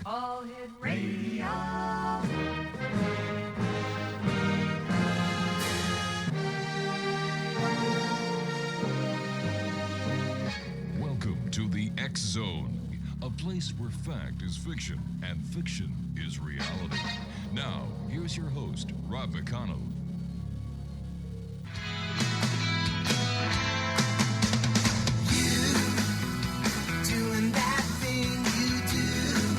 All Hit Radio. Welcome to the X Zone, a place where fact is fiction and fiction is reality. Now, here's your host, Rob McConnell. Doing that thing you do,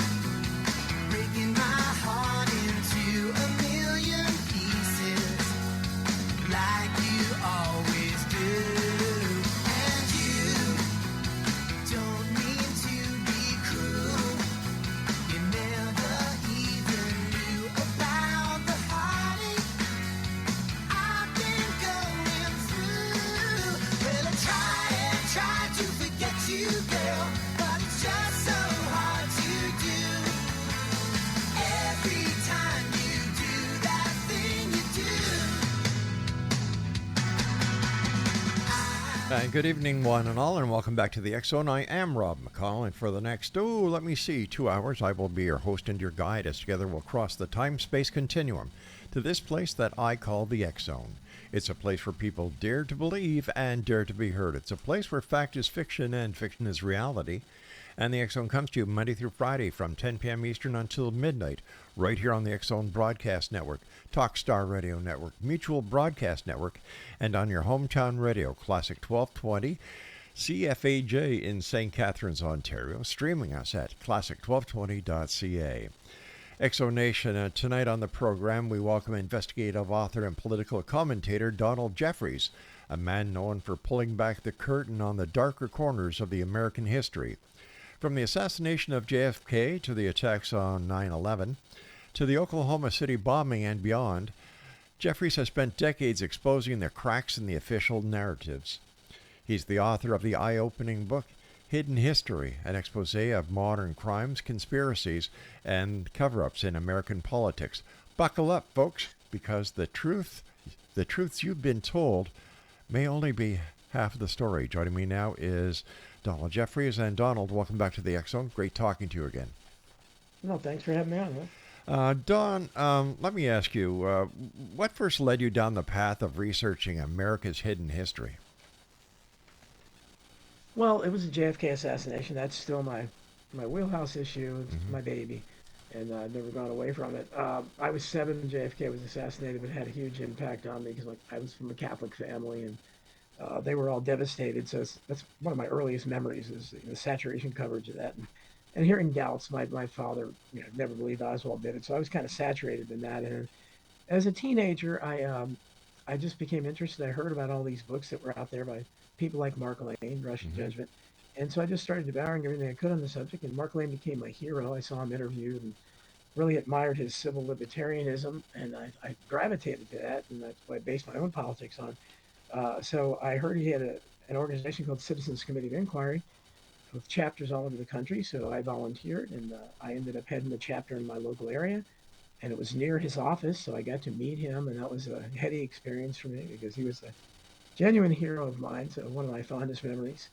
breaking my heart into a million pieces, like you always do. And you don't mean to be cruel. You never even knew about the heartache I've been going through. Well, I try to forget you, girl, but it's just so hard to do. Every time you do that thing you do. And good evening, one and all, and welcome back to the X Zone. I am Rob McConnell, and for the next, 2 hours, I will be your host and your guide as together we'll cross the time-space continuum to this place that I call the X Zone. It's a place where people dare to believe and dare to be heard. It's a place where fact is fiction and fiction is reality. And the X Zone comes to you Monday through Friday from 10 p.m. Eastern until midnight, right here on the X Zone Broadcast Network, Talkstar Radio Network, Mutual Broadcast Network, and on your hometown radio, Classic 1220, CFAJ in St. Catharines, Ontario, streaming us at classic1220.ca. Exonation, tonight on the program, we welcome investigative author and political commentator Donald Jeffries, a man known for pulling back the curtain on the darker corners of the American history. From the assassination of JFK to the attacks on 9/11 to the Oklahoma City bombing and beyond, Jeffries has spent decades exposing the cracks in the official narratives. He's the author of the eye-opening book, Hidden History, an exposé of modern crimes, conspiracies, and cover-ups in American politics. Buckle up, folks, because the truths you've been told may only be half of the story. Joining me now is Donald Jeffries. And Donald, welcome back to the X Zone. Great talking to you again. No, thanks for having me on. Don, let me ask you, what first led you down the path of researching America's hidden history? Well, it was a JFK assassination. That's still my wheelhouse issue. It's my baby, and I've never gone away from it. I was 7 when JFK was assassinated, but it had a huge impact on me because I was from a Catholic family, and they were all devastated. So that's one of my earliest memories is the saturation coverage of that. And hearing doubts, my father never believed Oswald did it, so I was kind of saturated in that. And as a teenager, I just became interested. I heard about all these books that were out there by people like Mark Lane, Russian Judgment. And so I just started devouring everything I could on the subject. And Mark Lane became my hero. I saw him interviewed and really admired his civil libertarianism. And I gravitated to that. And that's what I based my own politics on. So I heard he had an organization called Citizens Committee of Inquiry with chapters all over the country. So I volunteered, and I ended up heading the chapter in my local area. And it was near his office, so I got to meet him, and that was a heady experience for me because he was a genuine hero of mine, so one of my fondest memories.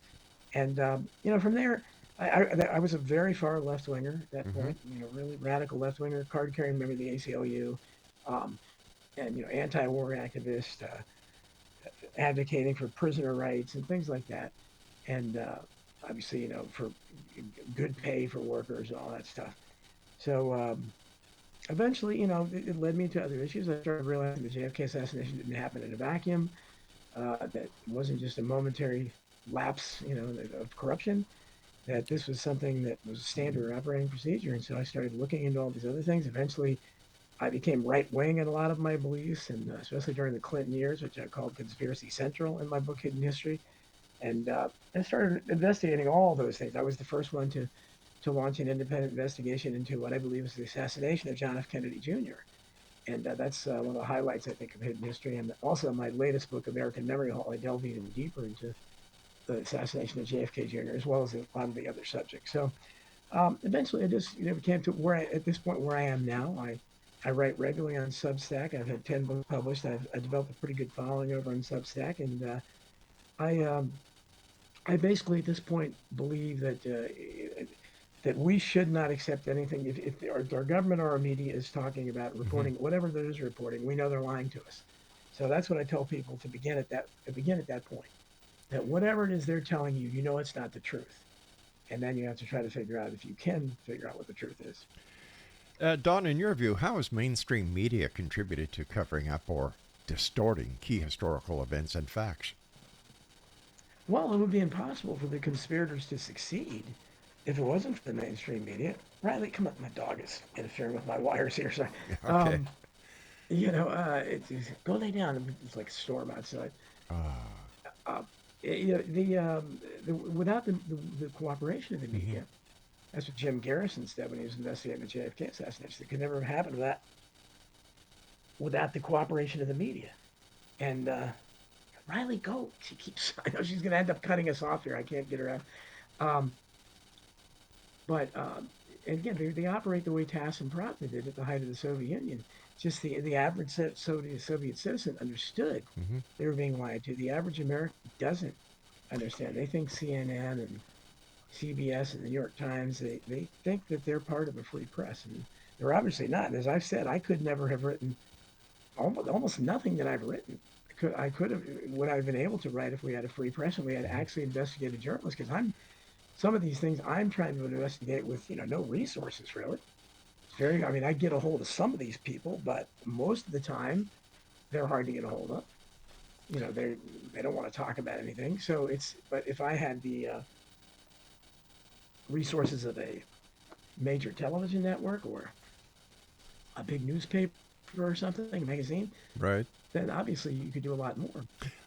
And from there, I was a very far left winger at that point. Really radical left winger, card carrying member of the ACLU, and anti-war activist, advocating for prisoner rights and things like that. And obviously, for good pay for workers and all that stuff. So eventually, it led me to other issues. I started realizing the JFK assassination didn't happen in a vacuum. That wasn't just a momentary lapse, of corruption. That this was something that was standard operating procedure. And so I started looking into all these other things. Eventually, I became right-wing in a lot of my beliefs, and especially during the Clinton years, which I called Conspiracy Central in my book, Hidden History. And I started investigating all those things. I was the first one to launch an independent investigation into what I believe was the assassination of John F. Kennedy Jr. And that's one of the highlights, I think, of Hidden History. And also my latest book, American Memory Hall, I delve even deeper into the assassination of JFK Jr., as well as a lot of the other subjects. So eventually I just came to at this point where I am now. I write regularly on Substack. I've had 10 books published. I've developed a pretty good following over on Substack. And I basically at this point believe that that we should not accept anything. If our government or our media is talking about reporting whatever there is reporting, we know they're lying to us. So that's what I tell people to begin at that point. That whatever it is they're telling you, you know it's not the truth. And then you have to try to figure out if you can figure out what the truth is. Don, in your view, how has mainstream media contributed to covering up or distorting key historical events and facts? Well, it would be impossible for the conspirators to succeed if it wasn't for the mainstream media. Riley, come on, my dog is interfering with my wires here. Sorry. Okay. Go lay down. It's like a storm outside. Uh, without the cooperation of the media, that's what Jim Garrison said when he was investigating the JFK assassination. It could never have happened without the cooperation of the media. And Riley, go. She keeps. I know she's going to end up cutting us off here. I can't get her out. But and again, they operate the way Tass and Proudman did at the height of the Soviet Union. Just the average Soviet citizen understood they were being lied to. The average American doesn't understand. They think CNN and CBS and the New York Times, they think that they're part of a free press. And they're obviously not. And as I've said, I could never have written almost nothing that I've written. Would I have been able to write if we had a free press and we had actually investigative journalists? Because some of these things I'm trying to investigate with, no resources really. I get a hold of some of these people, but most of the time they're hard to get a hold of. They don't want to talk about anything. But if I had the resources of a major television network or a big newspaper or something, a magazine, right, then obviously you could do a lot more.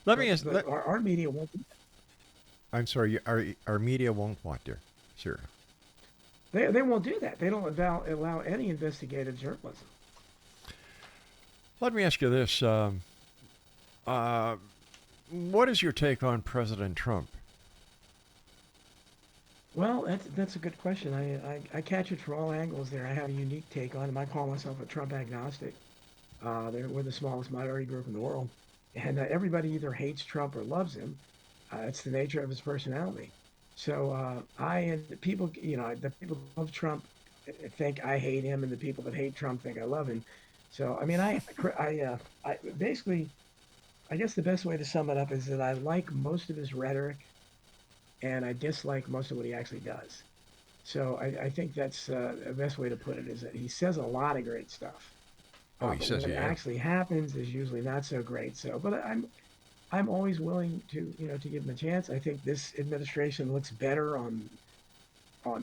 Our media won't do that. I'm sorry, our media won't want to. Sure. They won't do that. They don't allow any investigative journalism. Let me ask you this. What is your take on President Trump? Well, that's a good question. I catch it from all angles there. I have a unique take on him. I call myself a Trump agnostic. We're the smallest minority group in the world. And everybody either hates Trump or loves him. It's the nature of his personality. So the people who love Trump think I hate him, and the people that hate Trump think I love him. So I basically, I guess the best way to sum it up is that I like most of his rhetoric, and I dislike most of what he actually does. So I think that's the best way to put it is that he says a lot of great stuff. He says what actually happens is usually not so great. So, but I'm always willing to give him a chance. I think this administration looks better on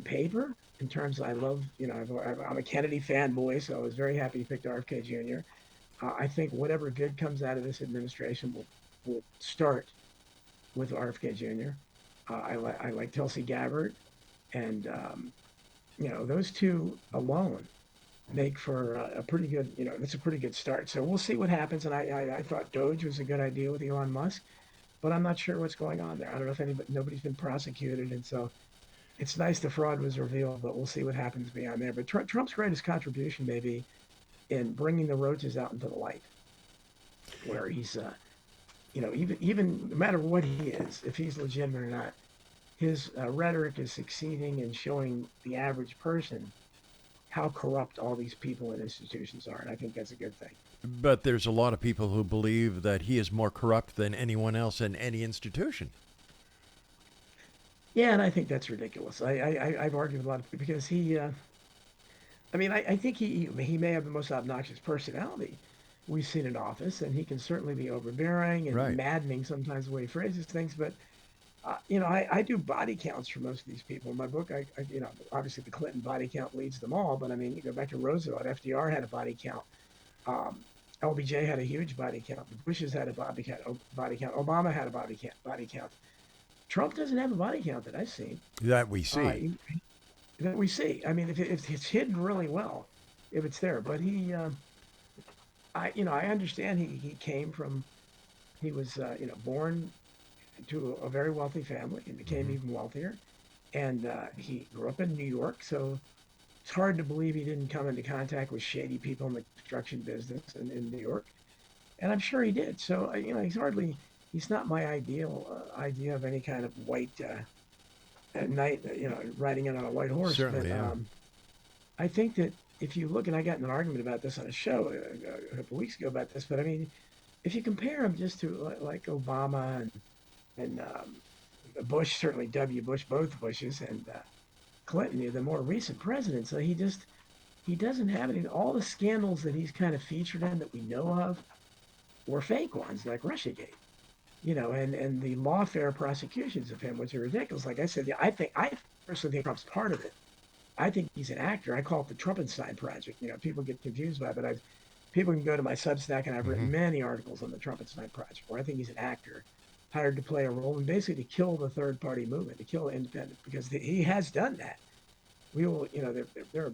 paper in terms of, I love, I'm a Kennedy fanboy, so I was very happy he picked RFK Jr. I think whatever good comes out of this administration will start with RFK Jr. I like Tulsi Gabbard, and those two alone make for a pretty good, it's a pretty good start. So we'll see what happens. And I thought Doge was a good idea with Elon Musk, but I'm not sure what's going on there. I don't know if nobody's been prosecuted. And so it's nice the fraud was revealed, but we'll see what happens beyond there. But Trump's greatest contribution may be in bringing the roaches out into the light, where he's, even no matter what he is, if he's legitimate or not, his rhetoric is succeeding in showing the average person how corrupt all these people and institutions are. And I think that's a good thing. But there's a lot of people who believe that he is more corrupt than anyone else in any institution. Yeah, and I think that's ridiculous. I've argued with a lot of people because I think he may have the most obnoxious personality we've seen in office, and he can certainly be overbearing and maddening sometimes the way he phrases things, but I do body counts for most of these people. In my book, obviously the Clinton body count leads them all, but you go back to Roosevelt, FDR had a body count. LBJ had a huge body count. The Bushes had a body count. Obama had a body count. Trump doesn't have a body count that I've seen. That we see. If it's hidden really well, if it's there. But I understand he was born to a very wealthy family and became even wealthier. And he grew up in New York, so it's hard to believe he didn't come into contact with shady people in the construction business in New York. And I'm sure he did. So, he's not my ideal idea of any kind of white at night, riding it on a white horse. Certainly, but yeah. I think that if you look, and I got in an argument about this on a show a couple weeks ago about this, but I mean, if you compare him just to like Obama and Bush, certainly W. Bush, both Bushes, and Clinton, the more recent presidents, so he doesn't have any. All the scandals that he's kind of featured in that we know of were fake ones, like Russiagate, and the lawfare prosecutions of him, which are ridiculous. Like I said, I personally think Trump's part of it. I think he's an actor. I call it the Trumpenstein Project. People get confused by it, but people can go to my Substack, and I've written many articles on the Trumpenstein Project, where I think he's an actor hired to play a role and basically to kill the third party movement, to kill independent, because he has done that. We will, there are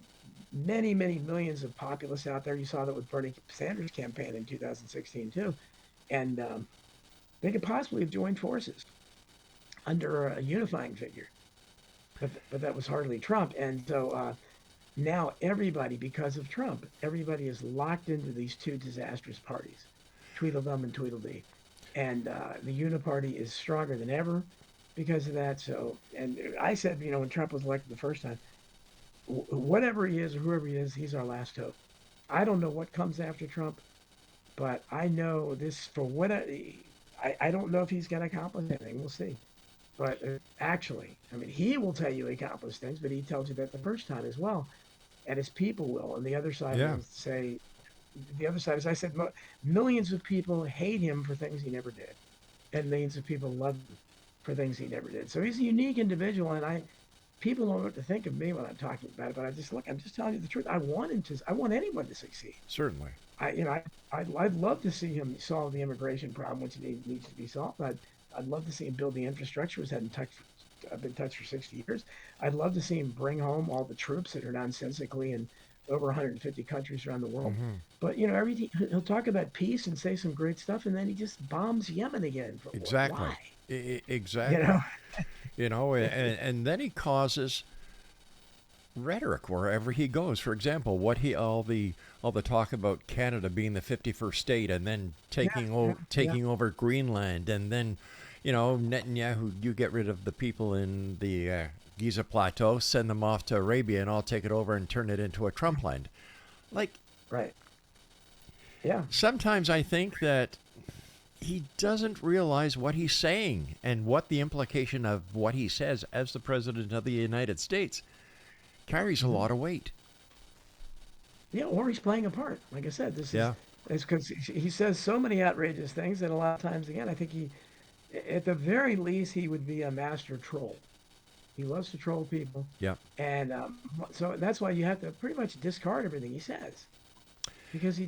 many, many millions of populists out there. You saw that with Bernie Sanders' campaign in 2016 too, and they could possibly have joined forces under a unifying figure. But that was hardly Trump. And so now everybody, because of Trump, everybody is locked into these two disastrous parties, Tweedledum and Tweedledee. And the Uniparty is stronger than ever because of that. So, and I said, when Trump was elected the first time, whatever he is or whoever he is, he's our last hope. I don't know what comes after Trump, but I know this for what I don't know if he's going to accomplish anything. We'll see. But actually, I mean, he will tell you he accomplished things, but he tells you that the first time as well. And his people will. And the other side will say, as I said, millions of people hate him for things he never did. And millions of people love him for things he never did. So he's a unique individual. And people don't know what to think of me when I'm talking about it, but I'm just telling you the truth. I want anyone to succeed. Certainly. I'd love to see him solve the immigration problem, which needs to be solved. I'd love to see him build the infrastructure, which hadn't been touched for 60 years. I'd love to see him bring home all the troops that are nonsensically in over 150 countries around the world. But everything, he'll talk about peace and say some great stuff, and then he just bombs Yemen again. Exactly. Why? Exactly. And then he causes rhetoric wherever he goes. For example, all the talk about Canada being the 51st state, and then taking over Greenland, and then Netanyahu, you get rid of the people in the Giza Plateau, send them off to Arabia, and I'll take it over and turn it into a Trump land. Right. Yeah. Sometimes I think that he doesn't realize what he's saying and what the implication of what he says as the President of the United States carries a lot of weight. Yeah, or he's playing a part. Like I said, it's because he says so many outrageous things that a lot of times, again, I think at the very least, he would be a master troll. He loves to troll people. Yeah. And so that's why you have to pretty much discard everything he says. Because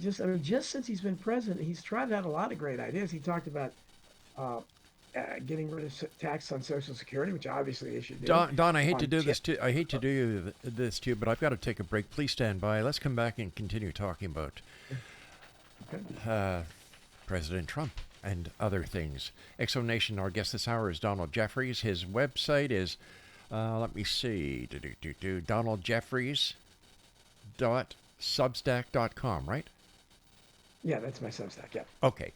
just since he's been president, he's tried out a lot of great ideas. He talked about getting rid of tax on Social Security, which obviously they should do. Don, I hate to do this to you, but I've got to take a break. Please stand by. Let's come back and continue talking about President Trump and other things. Exo Nation, our guest this hour is Donald Jeffries. His website is, let me see, donaldjeffries.substack.com, right? Yeah, that's my Substack, yeah. Okay.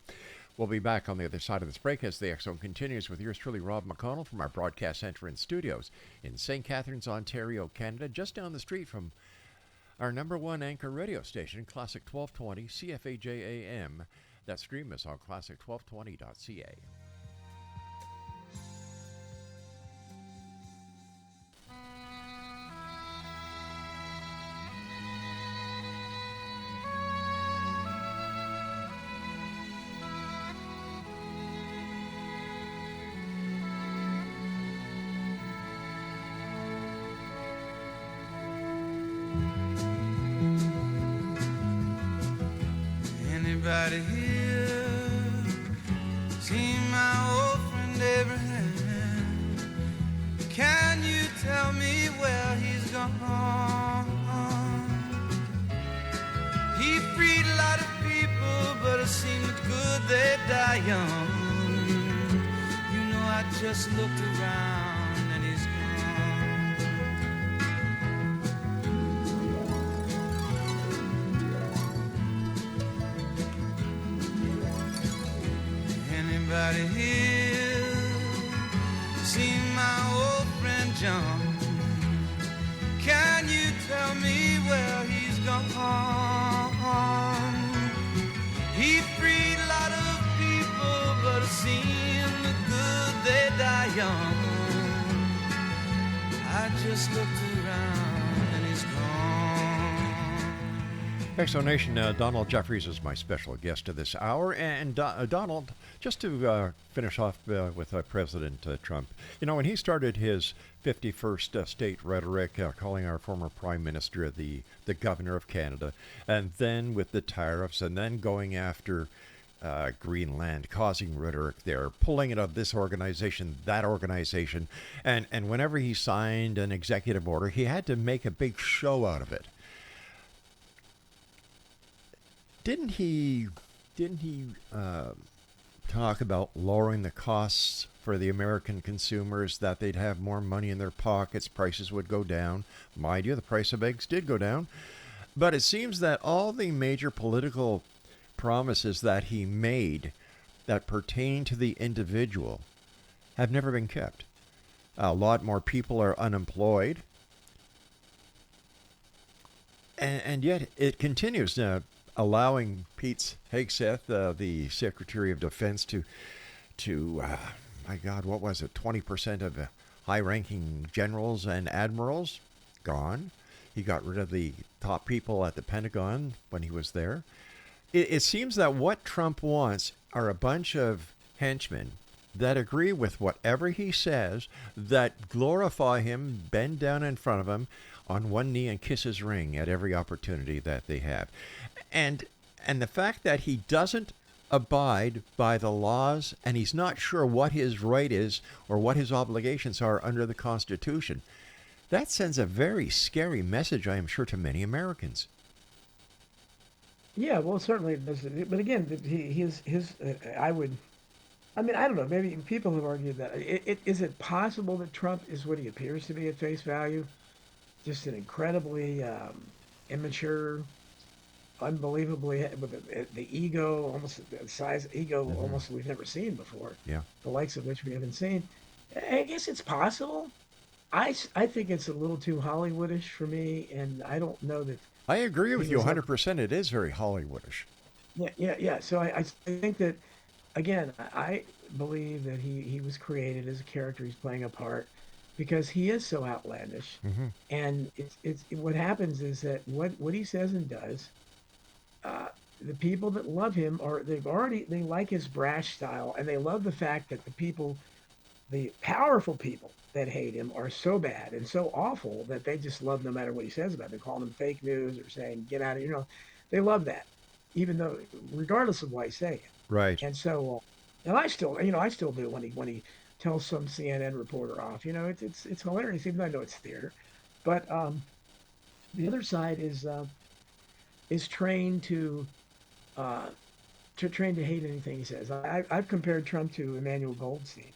We'll be back on the other side of this break as the X Zone continues with yours truly, Rob McConnell, from our broadcast center and studios in St. Catharines, Ontario, Canada, just down the street from our #1 anchor radio station, Classic 1220 CFAJ AM. That stream is on classic1220.ca. Anybody here seen my old friend Abraham? Can you tell me where he's gone? He freed a lot of people, but it seemed good they die young. You know, I just looked around and he's Anybody here seen my old friend John? I just looked around and he's gone. Explanation, Donald Jeffries is my special guest of this hour. And Donald, just to finish off with President Trump, you know, when he started his 51st state rhetoric, calling our former prime minister the governor of Canada, and then with the tariffs, and then going after Greenland, causing rhetoric there, pulling it of this organization, that organization, and whenever he signed an executive order, he had to make a big show out of it. Didn't he talk about lowering the costs for the American consumers, that they'd have more money in their pockets, prices would go down? Mind you, the price of eggs did go down. But it seems that all the major political promises that he made that pertain to the individual have never been kept. A lot more people are unemployed. And yet it continues, allowing Pete Hegseth, the Secretary of Defense, to my God, what was it, 20% of high-ranking generals and admirals gone. He got rid of the top people at the Pentagon when he was there. It seems that what Trump wants are a bunch of henchmen that agree with whatever he says, that glorify him, bend down in front of him on one knee and kiss his ring at every opportunity that they have. And the fact that he doesn't abide by the laws, and he's not sure what his right is or what his obligations are under the Constitution, that sends a very scary message, I am sure, to many Americans. Yeah, well, certainly it does. But again, I mean, I don't know. Maybe people have argued that. Is it possible that Trump is what he appears to be at face value? Just an incredibly immature, unbelievably, with the ego, almost the size ego, almost we've never seen before. Yeah. The likes of which we haven't seen. I guess it's possible. I think it's a little too Hollywoodish for me, and I don't know that. I agree with you 100%. It is very Hollywoodish. Yeah. So I think that, again, I believe that he was created as a character. He's playing a part because he is so outlandish. Mm-hmm. And it's what happens is that what he says and does, the people that love him they like his brash style, and they love the fact that the powerful people that hate him are so bad and so awful that they just love no matter what he says about it. They call him fake news or saying, get out of here. They love that, even though, regardless of why he's saying it. Right. And so, and I still do when he tells some CNN reporter off, it's hilarious, even though I know it's theater. But the other side is trained to hate anything he says. I've compared Trump to Emmanuel Goldstein,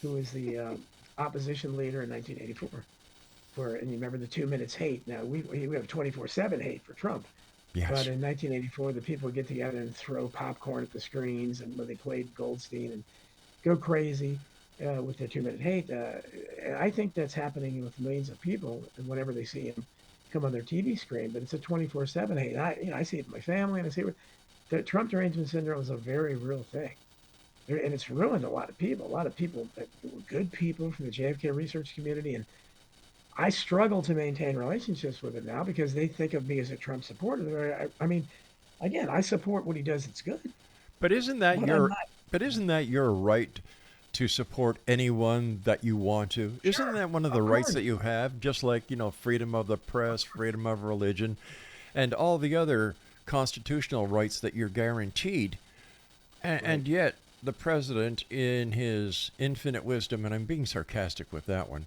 who was the opposition leader in 1984. And you remember the 2 minutes hate. Now we have 24/7 hate for Trump. Yes. But in 1984, the people would get together and throw popcorn at the screens, and when they played Goldstein, and go crazy with their 2 minute hate. And I think that's happening with millions of people, and whenever they see him come on their TV screen. But it's a 24/7 hate. I see it in my family, and I see it. The Trump derangement syndrome is a very real thing. And it's ruined a lot of people. A lot of people that were good people from the JFK research community, and I struggle to maintain relationships with them now because they think of me as a Trump supporter. I mean, again, I support what he does. It's good. But isn't that your right to support anyone that you want to? Sure, Isn't that one of the rights that you have? Just like, freedom of the press, freedom of religion, and all the other constitutional rights that you're guaranteed. And yet, the president, in his infinite wisdom, and I'm being sarcastic with that one,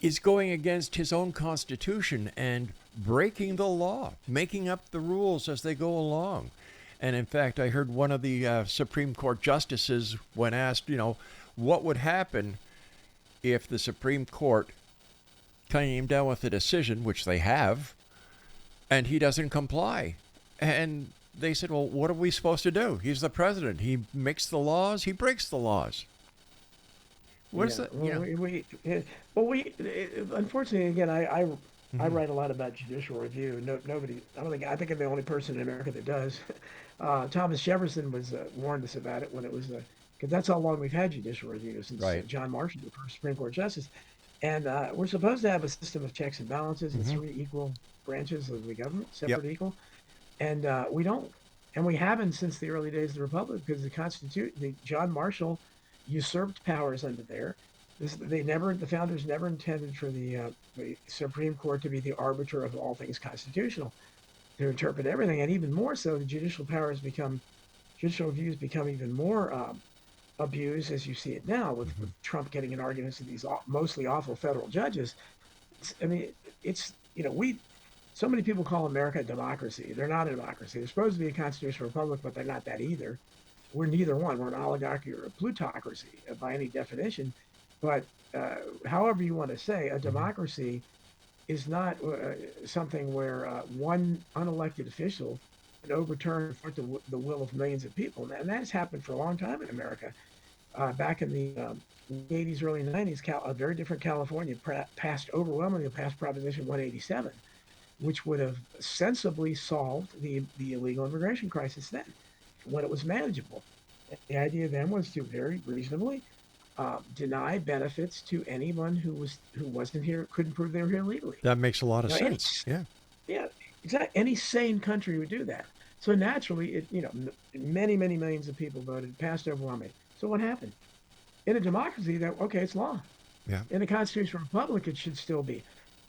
is going against his own constitution and breaking the law, making up the rules as they go along. And in fact, I heard one of the Supreme Court justices, when asked, what would happen if the Supreme Court came down with a decision, which they have, and he doesn't comply. And they said, well, what are we supposed to do? He's the president. He makes the laws. He breaks the laws. What's that? Unfortunately, again, I write a lot about judicial review. I think I'm the only person in America that does. Thomas Jefferson was warned us about it when it was because that's how long we've had judicial review, since Right. John Marshall, the first Supreme Court justice. And we're supposed to have a system of checks and balances and three equal branches of the government, Yep. separate, equal. And we don't. And we haven't since the early days of the Republic, because John Marshall usurped powers under there. The founders never intended for the Supreme Court to be the arbiter of all things constitutional, to interpret everything. And even more so, the judicial reviews become even more abused, as you see it now, with Trump getting in arguments with these mostly awful federal judges. So many people call America a democracy. They're not a democracy. They're supposed to be a constitutional republic, but they're not that either. We're neither one. We're an oligarchy or a plutocracy by any definition. But however you want to say, a democracy is not something where one unelected official can overturn the will of millions of people. And that has happened for a long time in America. Back in the 80s, early 90s, a very different California overwhelmingly passed Proposition 187, which would have sensibly solved the illegal immigration crisis then, when it was manageable. The idea then was to very reasonably deny benefits to anyone who wasn't here, couldn't prove they were here legally. That makes a lot of sense. Yeah, exactly. Any sane country would do that. So naturally, many millions of people voted, passed overwhelmingly. So what happened? In a democracy, it's law. Yeah. In a constitutional republic, it should still be.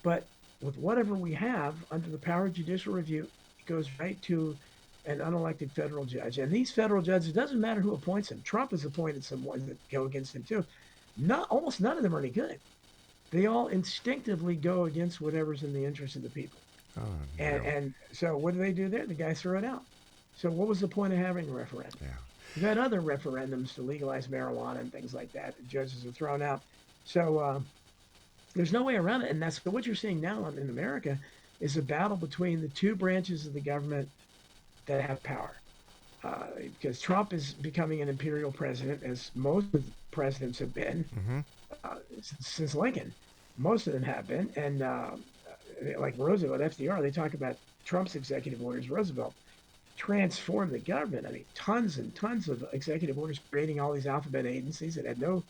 But with whatever we have under the power of judicial review, it goes right to an unelected federal judge. And these federal judges, it doesn't matter who appoints them. Trump has appointed some ones that go against him too. Almost none of them are any good. They all instinctively go against whatever's in the interest of the people. Oh, no. And so what do there? The guys throw it out. So what was the point of having a referendum? Yeah. We've had other referendums to legalize marijuana and things like that. Judges are thrown out. So there's no way around it. And that's what you're seeing now in America is a battle between the two branches of the government that have power. Because Trump is becoming an imperial president, as most of the presidents have been since Lincoln. Most of them have been. And like Roosevelt, FDR, they talk about Trump's executive orders. Roosevelt transformed the government. I mean, tons and tons of executive orders creating all these alphabet agencies that had no,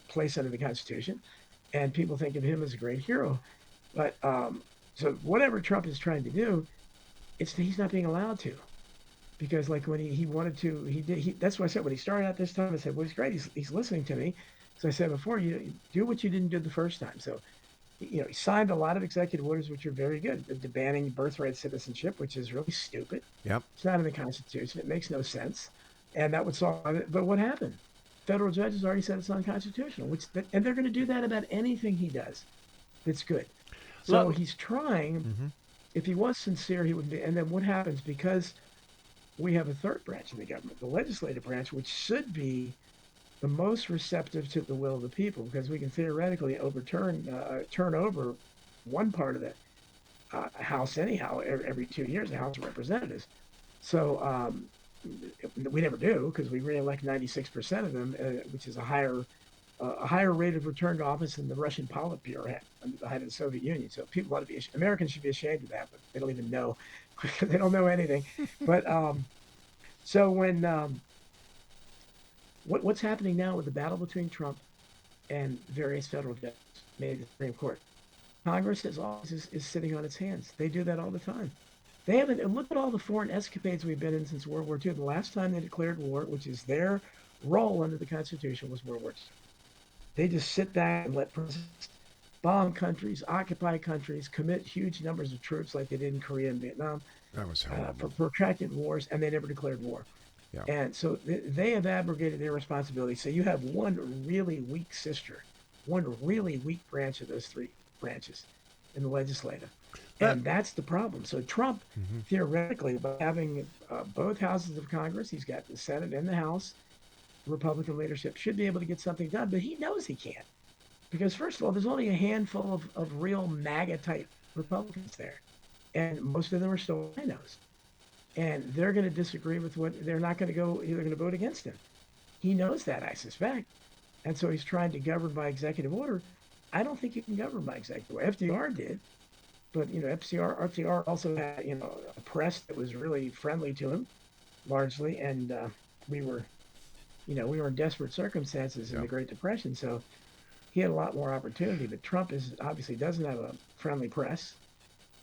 place under the Constitution. And people think of him as a great hero. But so whatever Trump is trying to do, he's not being allowed to. Because like when he wanted to, that's why I said when he started out this time, I said, well, he's great. He's listening to me. So I said before, you do what you didn't do the first time. So, he signed a lot of executive orders, which are very good. The banning birthright citizenship, which is really stupid. Yep. It's not in the Constitution. It makes no sense. And that would solve it. But what happened? Federal judges already said it's unconstitutional, and they're going to do that about anything he does that's good. So he's trying, if he was sincere, he would be. And then what happens? Because we have a third branch of the government, the legislative branch, which should be the most receptive to the will of the people, because we can theoretically turn over one part of the House anyhow every 2 years, the House of Representatives. So we never do, because we re-elect 96% of them, which is a higher rate of return to office than the Russian Politburo had under the height of the Soviet Union. So people ought to be Americans should be ashamed of that, but they don't even know. They don't know anything. But so when what's happening now with the battle between Trump and various federal judges, maybe the Supreme Court, Congress is sitting on its hands. They do that all the time. They haven't. And look at all the foreign escapades we've been in since World War II. The last time they declared war, which is their role under the Constitution, was World War II. They just sit back and let presidents bomb countries, occupy countries, commit huge numbers of troops like they did in Korea and Vietnam. That was horrible. For protracted wars, and they never declared war. Yeah. And so they have abrogated their responsibility. So you have one really weak sister, one really weak branch of those three branches in the legislative. And that's the problem. So Trump, theoretically, by having both houses of Congress, he's got the Senate and the House, Republican leadership, should be able to get something done. But he knows he can't. Because, first of all, there's only a handful of real MAGA-type Republicans there. And most of them are still rhinos. And they're going to disagree with they're not going to go, they're going to vote against him. He knows that, I suspect. And so he's trying to govern by executive order. I don't think you can govern by executive order. FDR did. But, FDR also had, a press that was really friendly to him, largely. And we were we were in desperate circumstances in the Great Depression, so he had a lot more opportunity. But Trump obviously doesn't have a friendly press,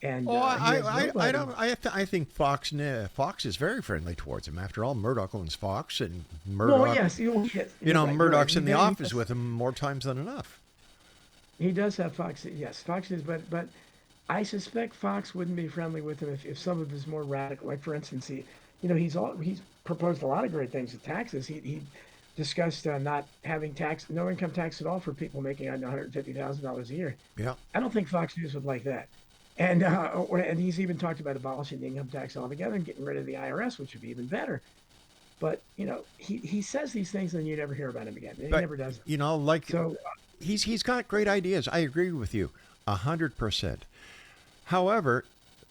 and Oh, he has I nobody. don't. I think Fox is very friendly towards him. After all, Murdoch owns Fox, and Well, Murdoch, yes, yes, you're right, Murdoch's He in the does- office with him more times than enough. He does have Fox. Yes, Fox is, but I suspect Fox wouldn't be friendly with him if some of his more radical, like for instance, he's proposed a lot of great things with taxes. He discussed not having no income tax at all for people making under $150,000 a year. Yeah. I don't think Fox News would like that. And he's even talked about abolishing the income tax altogether and getting rid of the IRS, which would be even better. But he says these things and you never hear about him again. He never does them. So he's got great ideas. I agree with you 100%. However,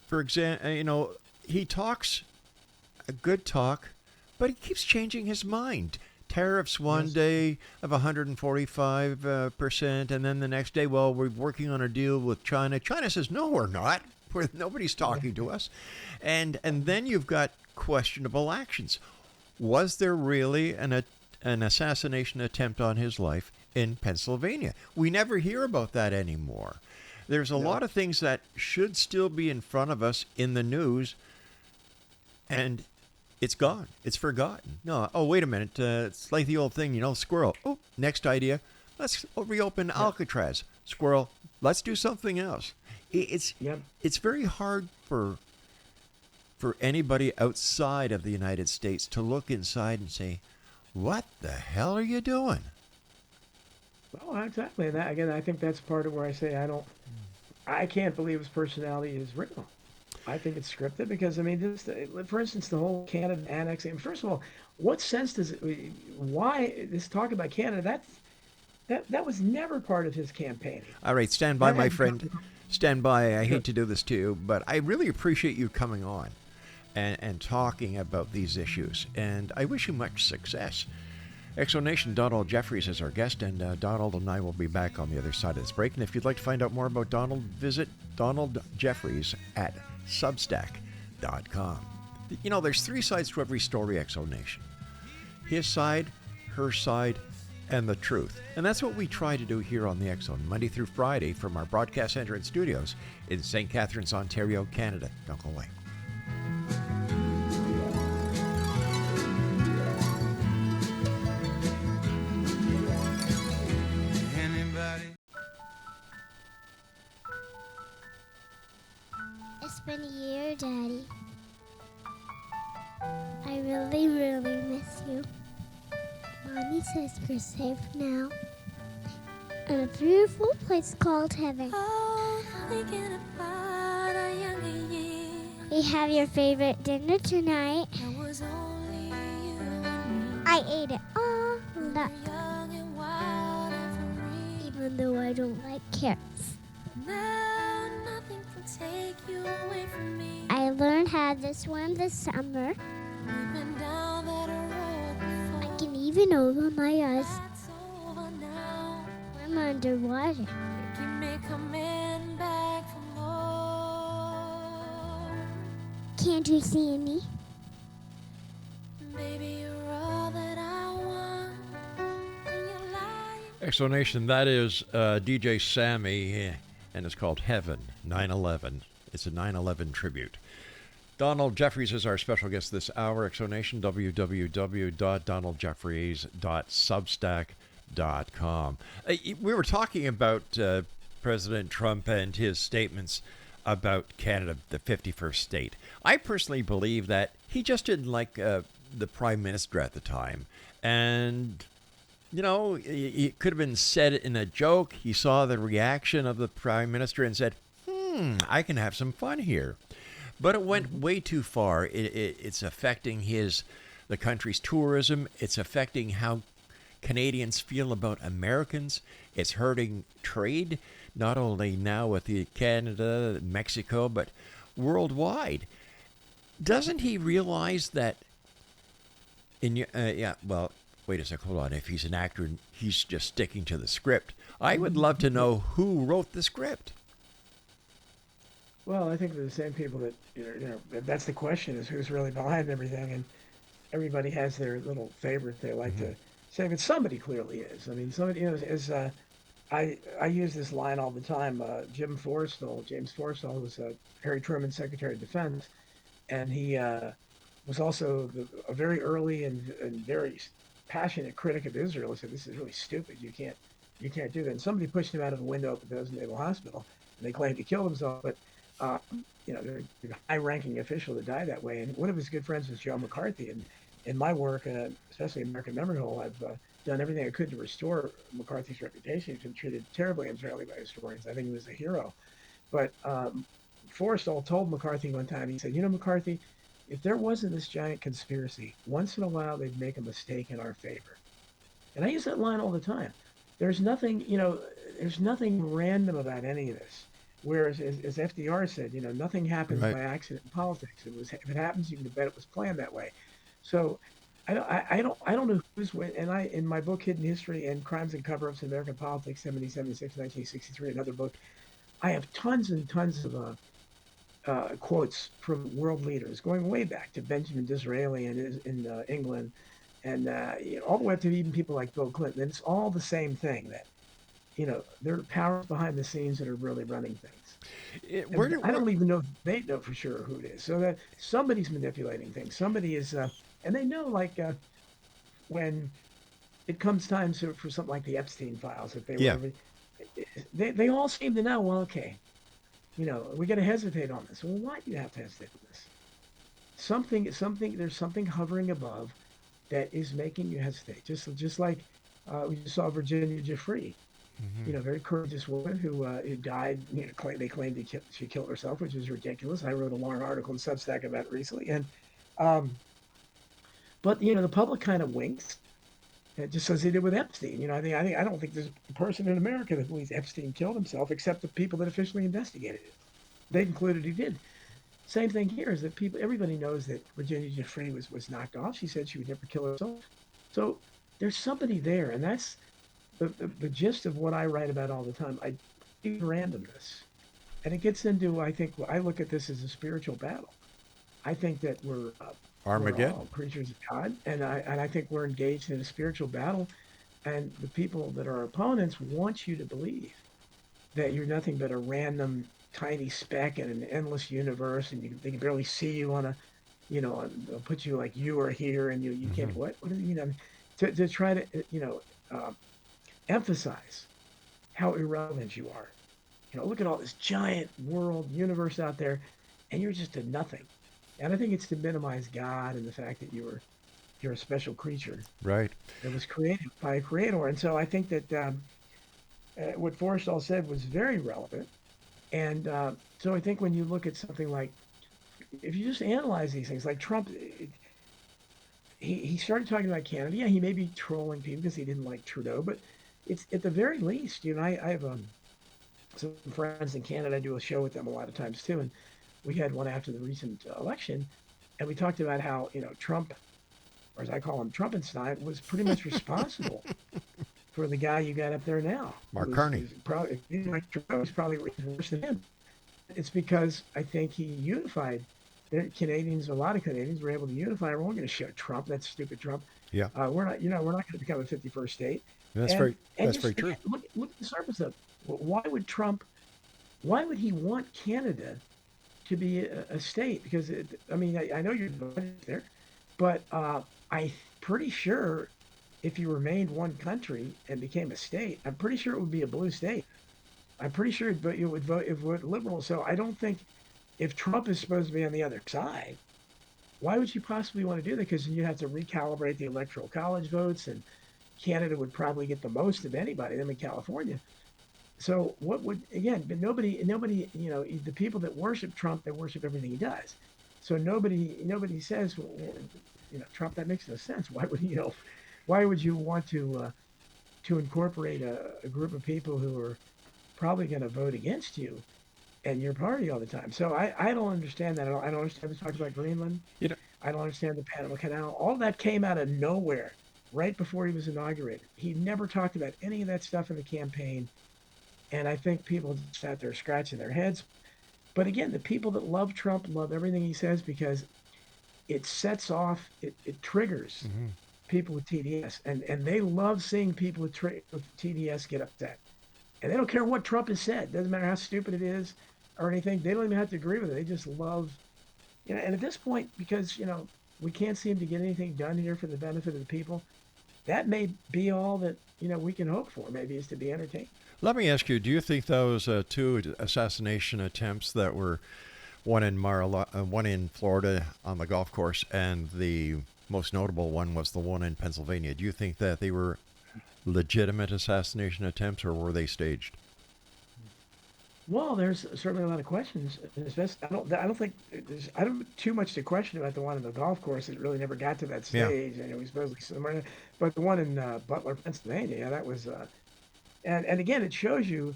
for example, he talks a good talk, but he keeps changing his mind. Tariffs one day of 145%, and then the next day, well, we're working on a deal with China. China says, no, we're not. Nobody's talking to us. And then you've got questionable actions. Was there really an assassination attempt on his life in Pennsylvania? We never hear about that anymore. There's a lot of things that should still be in front of us in the news, and it's gone. It's forgotten. No, oh, wait a minute. It's like the old thing, squirrel. Oh, next idea. Let's reopen Alcatraz. Squirrel, let's do something else. It's very hard for anybody outside of the United States to look inside and say, what the hell are you doing? Well, exactly. And that, again, I think that's part of where I say I can't believe his personality is real. I think it's scripted because, for instance, the whole Canada annexing. First of all, what sense does it? Why this talk about Canada? That was never part of his campaign. All right, stand by, my friend. Stand by. I hate to do this to you, but I really appreciate you coming on and talking about these issues, and I wish you much success. Exonation, Donald Jeffries is our guest, and Donald and I will be back on the other side of this break. And if you'd like to find out more about Donald, visit Donald Jeffries at Substack.com. There's three sides to every story, Exonation. His side, her side, and the truth. And that's what we try to do here on the X-Zone, Monday through Friday from our broadcast center and studios in St. Catharines, Ontario, Canada. Don't go away. It's been a year, Daddy. I really, really miss you. Mommy says we're safe now in a beautiful place called heaven. Oh, thinking about our younger years. We have your favorite dinner tonight. There was only you and me. I ate it all We were up, young and wild and free. even though I don't like carrots. Now nothing can take you away from me. I learned how to swim this summer. We've been down that road before. I can even open my eyes That's over now. when I'm underwater. You keep me coming back for more. Can't you see me? Baby, you're all that I want. And you're lying. Explanation, that is DJ Sammy, and it's called Heaven, 9/11. It's a 9/11 tribute. Donald Jeffries is our special guest this hour. Exonation, www.donaldjeffries.substack.com. We were talking about President Trump and his statements about Canada, the 51st state. I personally believe that he just didn't like the prime minister at the time. And, it could have been said in a joke. He saw the reaction of the prime minister and said, I can have some fun here. But it went way too far. It's affecting the country's tourism. It's affecting how Canadians feel about Americans. It's hurting trade, not only now with Canada, Mexico, but worldwide. Doesn't he realize that wait a second, hold on. If he's an actor, he's just sticking to the script. I would love to know who wrote the script. Well, I think they're the same people that, that's the question, is who's really behind everything. And everybody has their little favorite they like to say, but somebody clearly is. I mean, somebody, I use this line all the time. James Forrestal was Harry Truman's Secretary of Defense, and he was also a very early and very passionate critic of Israel. He said, "This is really stupid. You can't do that." And somebody pushed him out of a window at the Bethesda Naval Hospital, and they claimed he killed himself. But there's a high-ranking official that died that way, and one of his good friends was Joe McCarthy. And in my work, especially American Memory Hole, I've done everything I could to restore McCarthy's reputation. He's been treated terribly in Israeli by historians. I think he was a hero. But Forrestal told McCarthy one time, he said, McCarthy, if there wasn't this giant conspiracy, once in a while they'd make a mistake in our favor. And I use that line all the time. There's nothing random about any of this. Whereas, as FDR said, nothing happens by accident in politics. If it happens, you can bet it was planned that way. So I don't know who's when. And in my book, Hidden History and Crimes and Cover-Ups in American Politics, 1776, 1963, another book, I have tons and tons of quotes from world leaders going way back to Benjamin Disraeli in England, and all the way up to even people like Bill Clinton. And it's all the same thing, that there are powers behind the scenes that are really running things. I don't even know if they know for sure who it is. So that somebody's manipulating things. Somebody is, and they know, like when it comes time for something like the Epstein files, if they all seem to know. Well, okay, we got to hesitate on this. Well, why do you have to hesitate on this? There's something hovering above that is making you hesitate. Just like we saw Virginia Giuffre, very courageous woman who died. They claimed she killed herself, which is ridiculous. I wrote a long article in Substack about it recently, and but the public kind of winks, just as they did with Epstein. I don't think there's a person in America that believes Epstein killed himself, except the people that officially investigated it. They concluded he did. Same thing here is that everybody knows that Virginia Giuffre was knocked off. She said she would never kill herself. So there's somebody there, and that's the gist of what I write about all the time. I do randomness, and it gets into, I think, I look at this as a spiritual battle. I think that we're all creatures of God, and I think we're engaged in a spiritual battle, and the people that are opponents want you to believe that you're nothing but a random tiny speck in an endless universe, and they can barely see you on a, they'll put you like you are here, and you can't. What do you mean? To try to emphasize how irrelevant you are. Look at all this giant world universe out there, and you're just a nothing. And I think it's to minimize God and the fact that you're a special creature, right? That was created by a creator. And so I think that what Forrestal said was very relevant. And so I think when you look at something like, if you just analyze these things, like Trump, he started talking about Canada. Yeah, he may be trolling people because he didn't like Trudeau, but it's at the very least, I have some friends in Canada. I do a show with them a lot of times too, and we had one after the recent election, and we talked about how Trump, or as I call him, Trumpenstein, was pretty much responsible for the guy you got up there now, Mark Carney. He's probably worse than him. It's because I think he unified. Canadians, a lot of Canadians were able to unify. We're going to show Trump. That's stupid Trump. Yeah. We're not going to become a 51st state. That's very true. Look at the surface of it. Why would he want Canada to be a state? Because I know you're there, but I'm pretty sure if you remained one country and became a state, I'm pretty sure it would be a blue state. I'm pretty sure it would vote liberal. So I don't think, if Trump is supposed to be on the other side, why would you possibly want to do that? Because then you have to recalibrate the electoral college votes, and Canada would probably get the most of anybody, them in California. So what would, again, but nobody, the people that worship Trump, they worship everything he does. So nobody says, well, Trump, that makes no sense. Why would you want to incorporate a group of people who are probably going to vote against you and your party all the time? So I don't understand that at all. I don't understand the talk about Greenland. I don't understand the Panama Canal. All that came out of nowhere right before he was inaugurated. He never talked about any of that stuff in the campaign. And I think people just sat there scratching their heads. But again, the people that love Trump love everything he says, because it sets off, it triggers people with TDS, and they love seeing people with TDS get upset, and they don't care what Trump has said. Doesn't matter how stupid it is or anything. They don't even have to agree with it. They just love, and at this point, because we can't seem to get anything done here for the benefit of the people, that may be all that we can hope for. Maybe is to be entertained. Let me ask you: do you think those two assassination attempts that were one in one in Florida on the golf course, and the most notable one was the one in Pennsylvania? Do you think that they were legitimate assassination attempts, or were they staged? Well, there's certainly a lot of questions. Especially, I don't think I don't too much to question about the one in the golf course. It really never got to that Yeah. stage. And it was supposedly somewhere, but the one in Butler, Pennsylvania, yeah, that was. And again, it shows you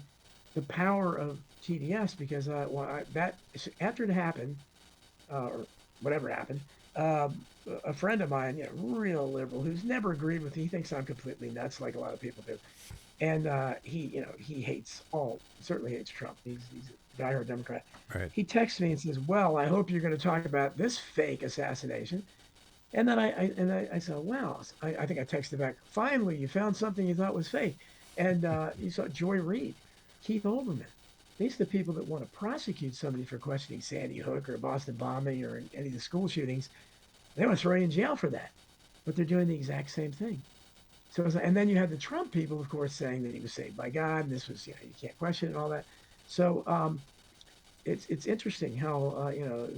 the power of TDS because after it happened, or whatever happened, uh, a friend of mine, real liberal, who's never agreed with, he thinks I'm completely nuts, like a lot of people do, and he certainly hates Trump. He's a diehard Democrat. Right. He texts me and says, "Well, I hope you're going to talk about this fake assassination." And then I said, "Wow." I think I texted back, "Finally, you found something you thought was fake." And you saw Joy Reid, Keith Olbermann. These are the people that want to prosecute somebody for questioning Sandy Hook or Boston bombing or any of the school shootings. They want to throw you in jail for that, but they're doing the exact same thing. So, and then you had the Trump people, of course, saying that he was saved by God, and this was, you can't question it and all that. So it's interesting how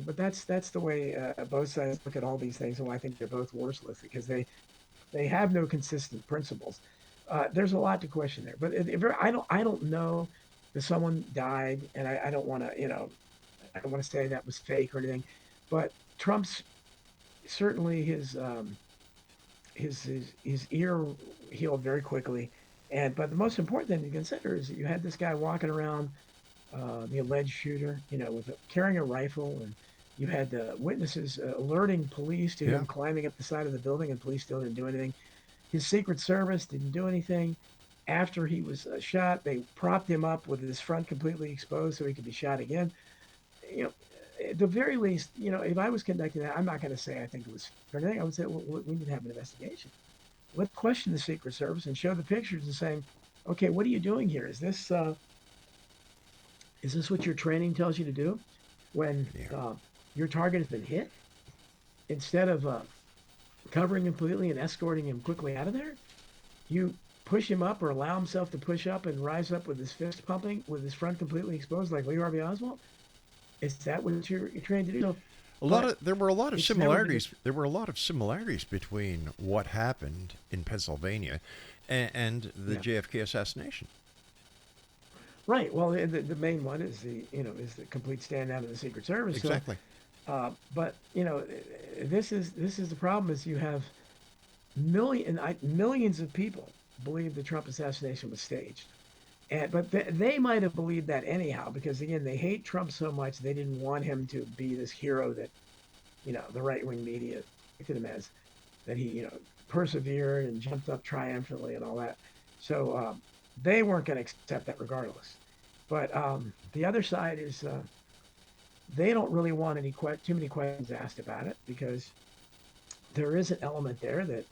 but that's the way both sides look at all these things, and why I think they're both worthless because they have no consistent principles. There's a lot to question there, but I don't know that someone died, and I don't want to I don't want to say that was fake or anything, but Trump's certainly his ear healed very quickly, but the most important thing to consider is that you had this guy walking around, the alleged shooter, carrying a rifle, and you had witnesses alerting police to him climbing up the side of the building, and police still didn't do anything. His Secret Service didn't do anything. After he was shot, they propped him up with his front completely exposed so he could be shot again. At the very least, if I was conducting that, I'm not going to say I think it was or anything. I would say, well, we need to have an investigation. Let's question the Secret Service and show the pictures and saying, okay, what are you doing here? Is this what your training tells you to do when your target has been hit? Instead of covering him completely and escorting him quickly out of there, you push him up or allow himself to push up and rise up with his fist pumping, with his front completely exposed, like Lee Harvey Oswald. Is that what you're trained to do? So, There were a lot of it's never been- similarities. There were a lot of similarities between what happened in Pennsylvania and the JFK assassination. Right. Well, the main one is the complete stand down of the Secret Service. Exactly. So, but this is the problem: is you have millions of people believe the Trump assassination was staged, but they might have believed that anyhow because again they hate Trump so much they didn't want him to be this hero that the right wing media depicted him as, that he persevered and jumped up triumphantly and all that. So they weren't going to accept that regardless. But the other side is they don't really want too many questions asked about it because there is an element there that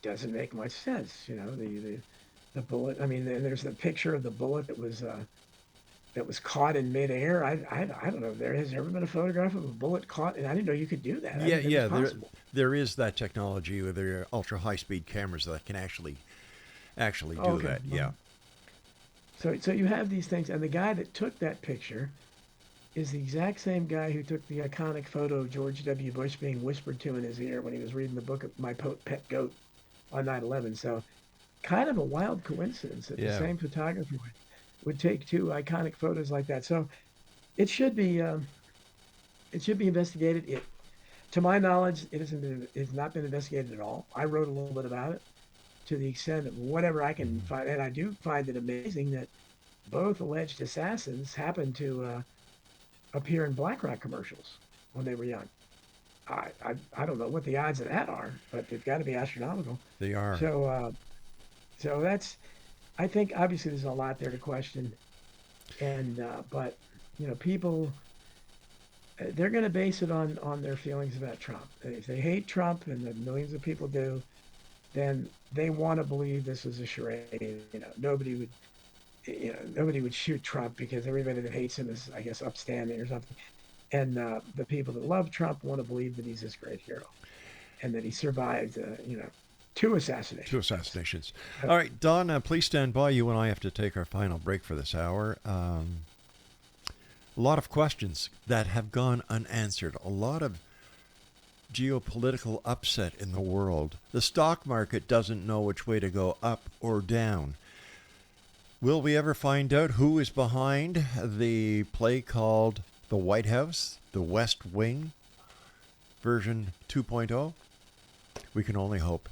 doesn't make much sense. The bullet. I mean, there's the picture of the bullet that was caught in midair. I don't know if there has ever been a photograph of a bullet caught, and I didn't know you could do that. I didn't think it was possible. There is that technology with their ultra high speed cameras that can actually do Okay. that. Yeah. So you have these things, and the guy that took that picture is the exact same guy who took the iconic photo of George W. Bush being whispered to in his ear when he was reading the book of My Pet Goat on 9/11. So kind of a wild coincidence that the same photographer would take two iconic photos like that. So it should be investigated. To my knowledge, it's not been investigated at all. I wrote a little bit about it to the extent of whatever I can find, and I do find it amazing that both alleged assassins happened to appear in BlackRock commercials when they were young. I don't know what the odds of that are, but they've got to be astronomical. They are. So that's, I think obviously there's a lot there to question, and but people, they're going to base it on their feelings about Trump. If they hate Trump, and the millions of people do, then they want to believe this is a charade. Nobody would shoot Trump because everybody that hates him is, I guess, upstanding or something. And the people that love Trump want to believe that he's this great hero and that he survived, two assassinations. Two assassinations. All right, Don, please stand by. You and I have to take our final break for this hour. A lot of questions that have gone unanswered. A lot of geopolitical upset in the world. The stock market doesn't know which way to go, up or down. Will we ever find out who is behind the play called The White House, The West Wing, version 2.0? We can only hope.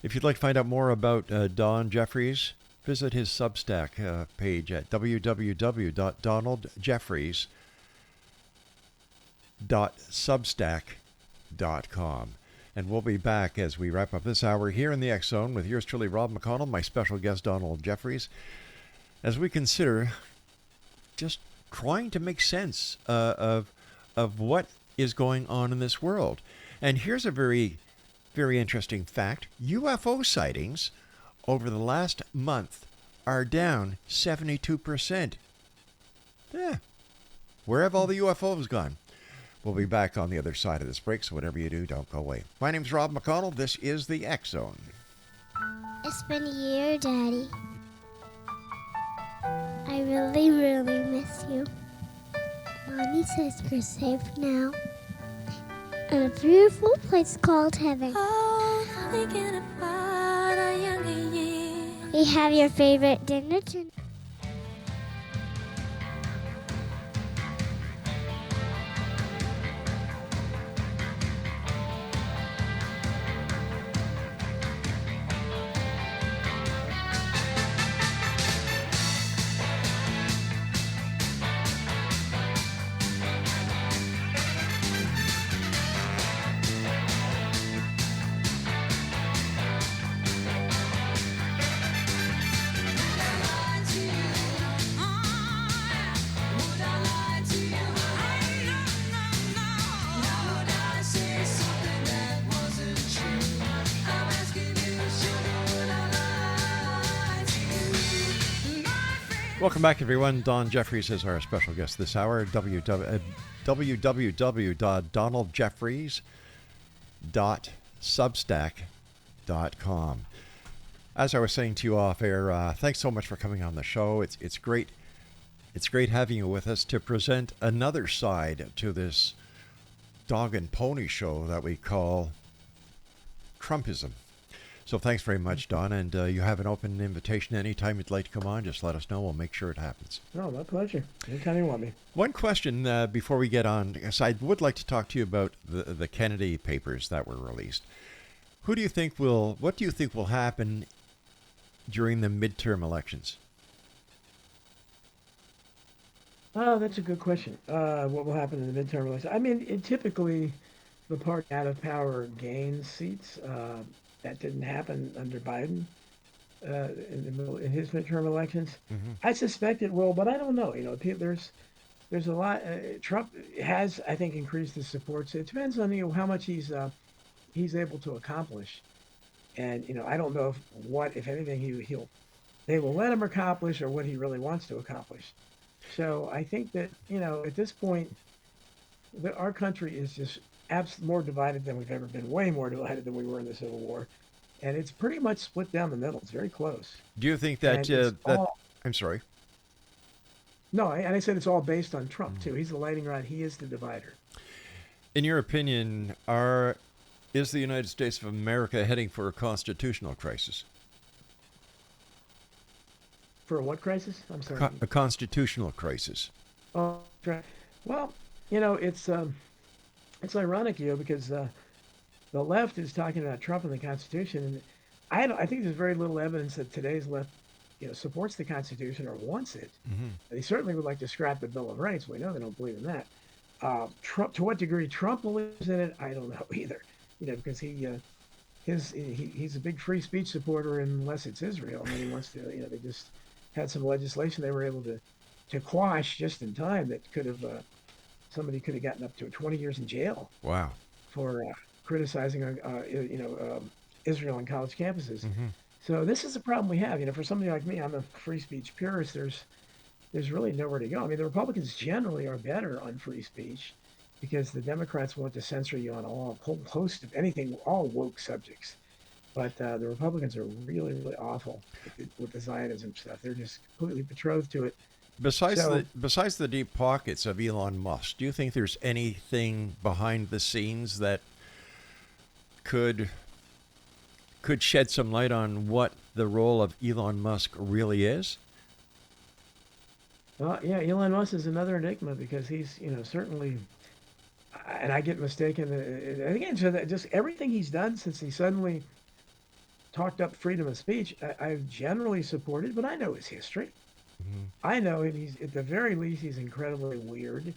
If you'd like to find out more about Don Jeffries, visit his Substack page at www.donaldjeffries.substack.com. And we'll be back as we wrap up this hour here in the X Zone with yours truly, Rob McConnell, my special guest, Donald Jeffries, as we consider just trying to make sense of what is going on in this world. And here's a very, very interesting fact. UFO sightings over the last month are down 72%. Where have all the UFOs gone? We'll be back on the other side of this break, so whatever you do, don't go away. My name's Rob McConnell. This is the X Zone. It's been a year, Daddy. I really, really miss you. Mommy says you're safe now in a beautiful place called heaven. Oh, thinking about our younger years. We have your favorite dinner tonight. Welcome back, everyone. Don Jeffries is our special guest this hour. www.donaldjeffries.substack.com. As I was saying to you off air, thanks so much for coming on the show. It's great. It's great having you with us to present another side to this dog and pony show that we call Trumpism. So thanks very much, Don, and you have an open invitation anytime you'd like to come on. Just let us know. We'll make sure it happens. No, my pleasure. Anytime you want me. One question before we get on, because I would like to talk to you about the Kennedy papers that were released. What do you think will happen during the midterm elections? Oh, that's a good question. What will happen in the midterm elections? I mean, typically, the party out of power gains seats. That didn't happen under Biden in his midterm elections. Mm-hmm. I suspect it will, but I don't know. There's a lot. Trump has, I think, increased his support. So it depends on how much he's able to accomplish. And I don't know if anything they will let him accomplish or what he really wants to accomplish. So I think that at this point, our country is just more divided than we've ever been, way more divided than we were in the Civil War. And it's pretty much split down the middle. It's very close. Do you think that... I'm sorry. No, and I said it's all based on Trump, too. He's the lightning rod. He is the divider. In your opinion, is the United States of America heading for a constitutional crisis? For what crisis? I'm sorry. A constitutional crisis. Oh, right. Well, it's ironic, because the left is talking about Trump and the Constitution, and I think there's very little evidence that today's left, supports the Constitution or wants it. Mm-hmm. They certainly would like to scrap the Bill of Rights. We know they don't believe in that. Trump, to what degree Trump believes in it, I don't know either. Because he's a big free speech supporter unless it's Israel, and he wants to. They just had some legislation they were able to quash just in time that could have somebody could have gotten up to 20 years in jail Wow. for criticizing, Israel on college campuses. Hmm. So this is a problem we have. For somebody like me, I'm a free speech purist. There's really nowhere to go. I mean, the Republicans generally are better on free speech because the Democrats want to censor you on a whole host of anything, all woke subjects. But the Republicans are really, really awful with the Zionism stuff. They're just completely betrothed to it. So, Besides the deep pockets of Elon Musk, do you think there's anything behind the scenes that could shed some light on what the role of Elon Musk really is? yeah, Elon Musk is another enigma because he's, certainly, and I get mistaken. And again, so that just everything he's done since he suddenly talked up freedom of speech, I've generally supported, but I know his history. Hmm. I know he's, at the very least, he's incredibly weird.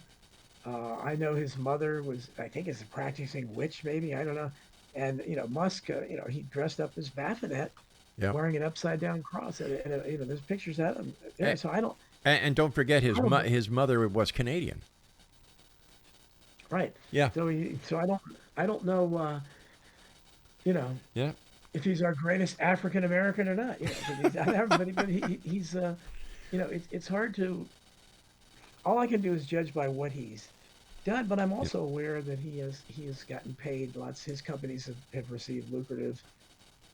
I know his mother was, I think, is a practicing witch, maybe. I don't know. And, Musk, he dressed up as Baphomet Yeah. wearing an upside down cross. And there's pictures of him there. And, So and don't forget I don't know. his mother was Canadian. Right. Yeah. So I don't know, you know, Yeah. if he's our greatest African American or not. 'Cause everybody, but he's, it's hard to. All I can do is judge by what he's done, but I'm Yep. also aware that he has gotten paid lots. His companies have received lucrative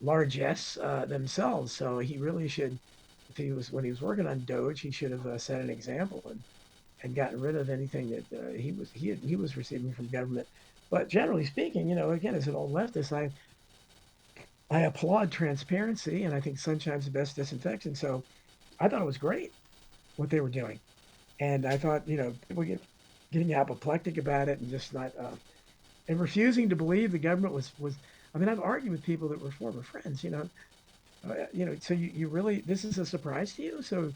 largesse themselves, so he really should. If he was when he was working on Doge, he should have set an example and gotten rid of anything that he was receiving from government. But generally speaking, again, as an old leftist, I applaud transparency, and I think sunshine's the best disinfection. So I thought it was great what they were doing, and I thought people getting apoplectic about it and just not and refusing to believe the government was. I mean, I've argued with people that were former friends. So you really this is a surprise to you. So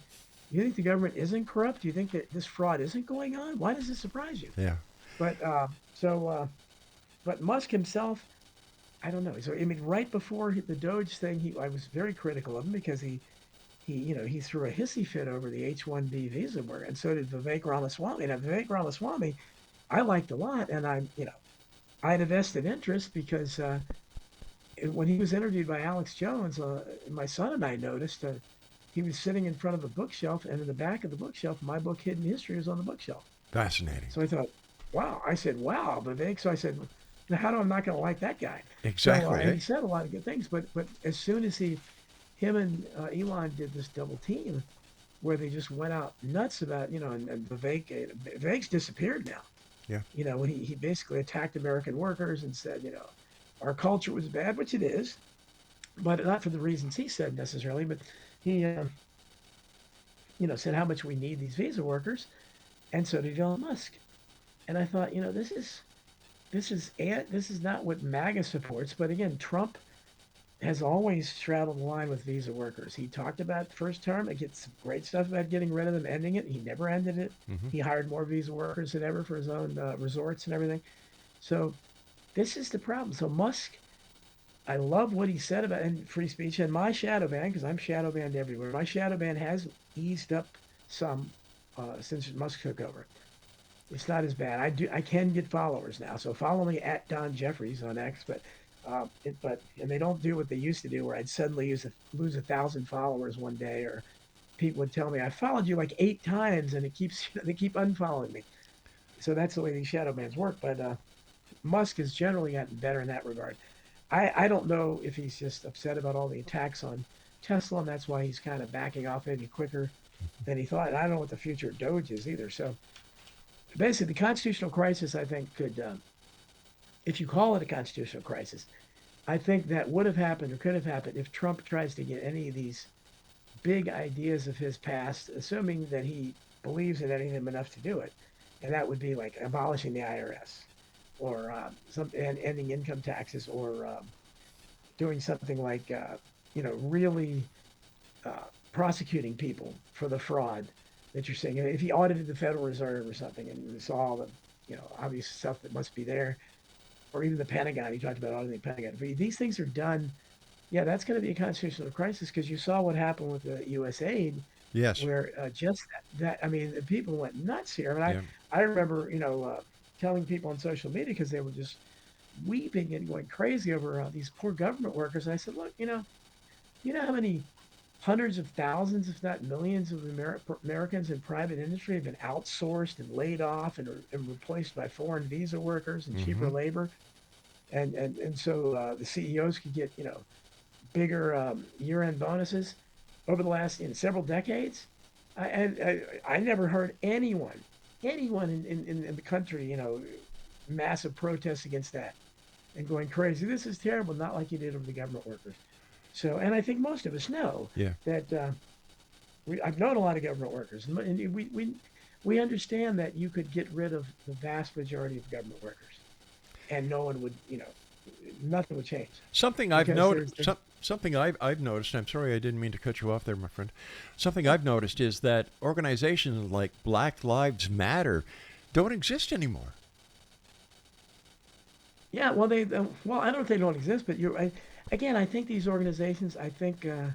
you think the government isn't corrupt? Do you think that this fraud isn't going on? Why does this surprise you? Yeah. But but Musk himself, I don't know. So I mean, right before the Doge thing, I was very critical of him because he threw a hissy fit over the H-1B visa work, and so did Vivek Ramaswamy. Now Vivek Ramaswamy, I liked a lot, and I had a vested interest because when he was interviewed by Alex Jones, my son and I noticed he was sitting in front of a bookshelf, and in the back of the bookshelf, my book Hidden History was on the bookshelf. Fascinating. So I thought, wow. I said, wow, Vivek. So I said, now how do I not going to like that guy? Exactly. And he said a lot of good things, but as soon as him and Elon did this double team, where they just went out nuts about, and Vivek's disappeared now. Yeah. When he basically attacked American workers and said, our culture was bad, which it is, but not for the reasons he said necessarily, but he, said how much we need these visa workers, and so did Elon Musk. And I thought, this is not what MAGA supports, but again, Trump has always straddled the line with visa workers. He talked about the first term, it gets some great stuff about getting rid of them, ending it. He never ended it. Hmm. He hired more visa workers than ever for his own resorts and everything. So this is the problem. So Musk, I love what he said about and free speech, and my shadow ban, because I'm shadow banned everywhere. My shadow ban has eased up some since Musk took over. It's not as bad. I can get followers now, so follow me at Don Jeffries on X. But and they don't do what they used to do, where I'd suddenly lose 1,000 followers one day, or people would tell me I followed you like 8 times, and they keep unfollowing me. So that's the way these shadow bans work. But Musk has generally gotten better in that regard. I don't know if he's just upset about all the attacks on Tesla, and that's why he's kind of backing off maybe quicker than he thought. And I don't know what the future of Doge is either. So basically, the constitutional crisis, I think, could, if you call it a constitutional crisis, I think that would have happened or could have happened if Trump tries to get any of these big ideas of his past, assuming that he believes in any of them enough to do it. And that would be like abolishing the IRS, or ending income taxes, or doing something like, really prosecuting people for the fraud that you're seeing. If he audited the Federal Reserve or something and saw all the, obvious stuff that must be there, or even the Pentagon, he talked about auditing the Pentagon. If these things are done, yeah, that's going to be a constitutional crisis, because you saw what happened with the U.S. aid, Yes. where just that, I mean, the people went nuts here. I mean, Yeah. I remember, telling people on social media because they were just weeping and going crazy over these poor government workers. And I said, look, you know how many hundreds of thousands, if not millions, of Americans in private industry have been outsourced and laid off and replaced by foreign visa workers and cheaper Mm-hmm. labor, and so the CEOs could get bigger year-end bonuses over the last several decades. I never heard anyone in the country, massive protests against that and going crazy. This is terrible, not like you did over the government workers. So, and I think most of us know Yeah. that I've known a lot of government workers, and we understand that you could get rid of the vast majority of government workers, and no one would, nothing would change. Something I've Because noticed. Something I've noticed. I'm sorry, I didn't mean to cut you off there, my friend. Something I've noticed is that organizations like Black Lives Matter don't exist anymore. Yeah, well, well, I don't know if they don't exist, but again, I think these organizations, I think to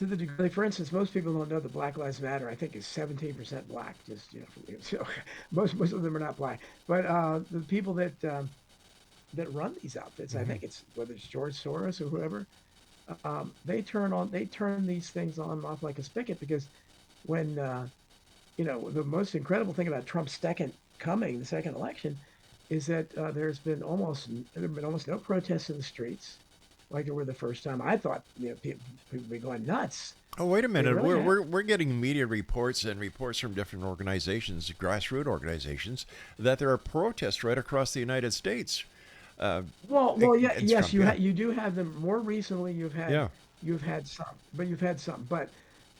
the degree, for instance, most people don't know that Black Lives Matter, I think, is 17% black. Just so most of them are not black, but the people that run these outfits, I think it's whether it's George Soros or whoever, they turn these things on and off like a spigot because when the most incredible thing about Trump's the second election, is that there have been almost no protests in the streets like there were the first time. I thought people would be going nuts. Oh, wait a minute. really We're getting media reports and reports from different organizations, grassroots organizations, that there are protests right across the United States. Well, yeah, against yes, Trump, yeah. you do have them. More recently, Yeah. you've had some. But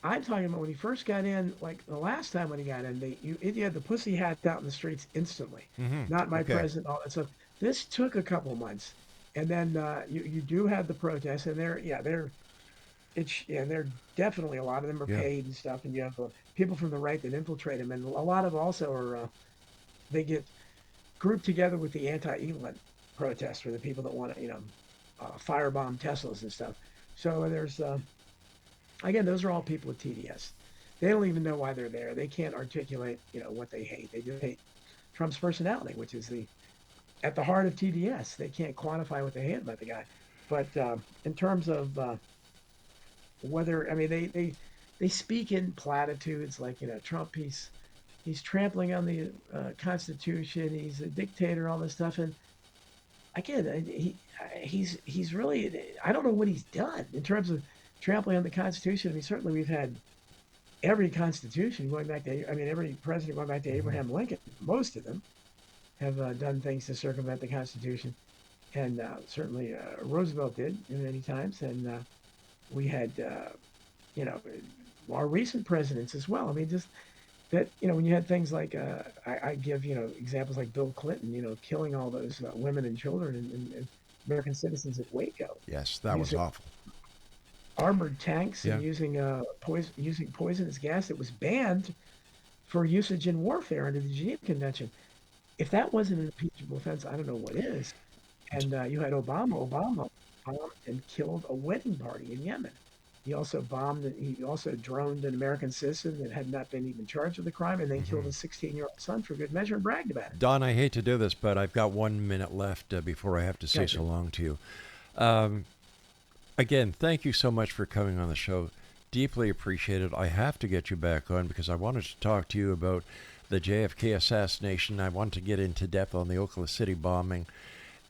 I'm talking about when he first got in, like the last time when he got in, you had the pussy hats out in the streets instantly. Not my Okay. president, all that stuff. This took a couple months, and then you do have the protests, and they're definitely a lot of them are Yeah. paid and stuff, and you have people from the right that infiltrate them, and a lot of also are they get grouped together with the anti-Elon protests, or the people that want to firebomb Teslas and stuff. So there's again, those are all people with TDS. They don't even know why they're there. They can't articulate what they hate. They just hate Trump's personality, which is at the heart of TDS. They can't quantify what they hate about the guy. But in terms of whether, I mean, they speak in platitudes like, Trump, he's trampling on the Constitution, he's a dictator, all this stuff. And again, he's really, I don't know what he's done in terms of trampling on the Constitution. I mean, certainly we've had every constitution going back to, every president going back to Abraham Lincoln, most of them have done things to circumvent the Constitution. And certainly Roosevelt did many times. And we had, our recent presidents as well. I mean, just that, when you had things like, I give, examples like Bill Clinton, killing all those women and children and American citizens at Waco. Yes, that was awful. Armored tanks and using poisonous gas that was banned for usage in warfare under the Geneva Convention. If that wasn't an impeachable offense, I don't know what is. And you had Obama bombed and killed a wedding party in Yemen. He also droned an American citizen that had not been even charged with the crime, and then killed a 16-year-old son for good measure and bragged about it. Don, I hate to do this, but I've got 1 minute left before I have to say so long to you. Again, thank you so much for coming on the show. Deeply appreciated. I have to get you back on because I wanted to talk to you about the JFK assassination. I want to get into depth on the Oklahoma City bombing.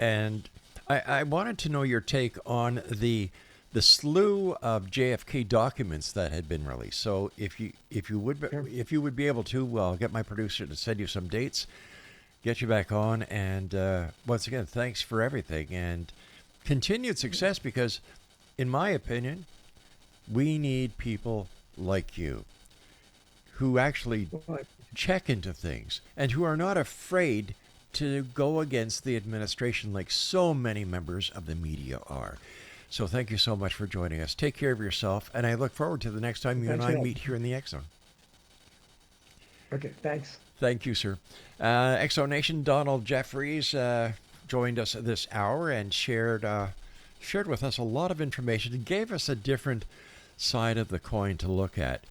And I wanted to know your take on the slew of JFK documents that had been released. So if you would be able to, I'll get my producer to send you some dates, get you back on. And once again, thanks for everything and continued success because, in my opinion, we need people like you who actually check into things and who are not afraid to go against the administration like so many members of the media are. So thank you so much for joining us. Take care of yourself, and I look forward to the next time you and I meet here in the X Zone. Okay, thanks. Thank you, sir. X Zone Nation, Donald Jeffries joined us this hour and shared with us a lot of information and gave us a different side of the coin to look at.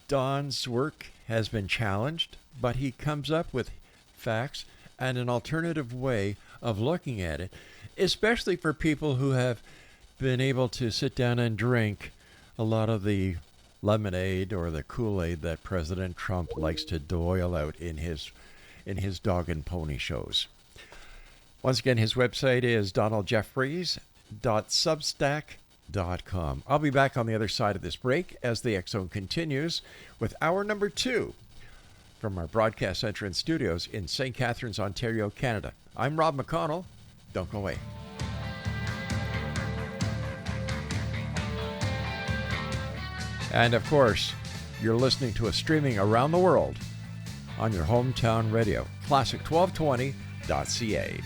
Don's work has been challenged, but he comes up with facts and an alternative way of looking at it, especially for people who have been able to sit down and drink a lot of the lemonade or the Kool-Aid that President Trump likes to doil out in his dog and pony shows. Once again, his website is donaldjeffries.substack.com. I'll be back on the other side of this break as the X Zone continues with hour number 2 from our broadcast center and studios in St. Catharines, Ontario, Canada. I'm Rob McConnell. Don't go away. And of course, you're listening to us streaming around the world on your hometown radio, classic1220.ca.